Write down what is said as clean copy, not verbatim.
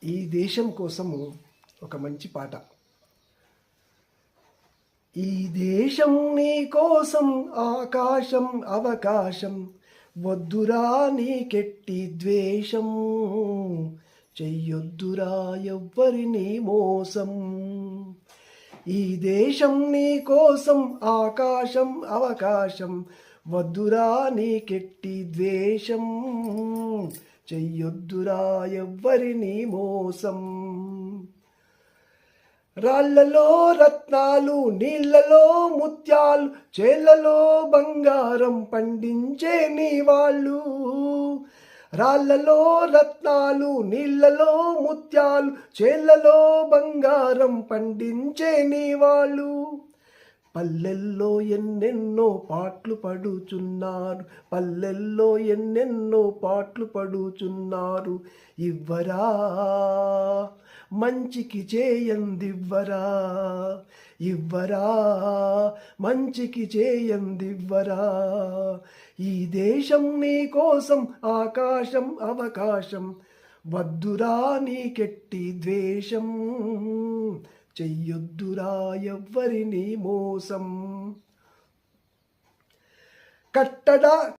ఈ దేశం కోసము ఒక మంచి పాట. ఈ దేశం నీ కోసం ఆకాశం అవకాశం, వద్దురా నీకెట్టి ద్వేషం, చెయ్యొద్దురా ఎవ్వరిని మోసం. ఈ దేశం నీ కోసం ఆకాశం అవకాశం, వద్దురా నీకెట్టి ద్వేషం, చెయ్యొద్దురా ఎవ్వరిని మోసం. రాళ్ళలో రత్నాలు, నీళ్ళలో ముత్యాలు, చేళ్లలో బంగారం పండించే నీ వాళ్ళు. రాళ్ళలో రత్నాలు, నీళ్ళలో ముత్యాలు, చేళ్లలో బంగారం పండించే నీ వాళ్ళు. పల్లెల్లో ఎన్నెన్నో పాటలు పడుచున్నారు, పల్లెల్లో ఎన్నెన్నో పాటలు పడుచున్నారు. ఇవ్వరా మంచికి చేయందివ్వరా, ఇవ్వరా మంచికి చేయందివ్వరా. ఈ దేశం నీ కోసం ఆకాశం అవకాశం, వద్దురా నీకెట్టి ద్వేషం, చెయ్యొద్దురా ఎవ్వరిని మోసం. కట్టడా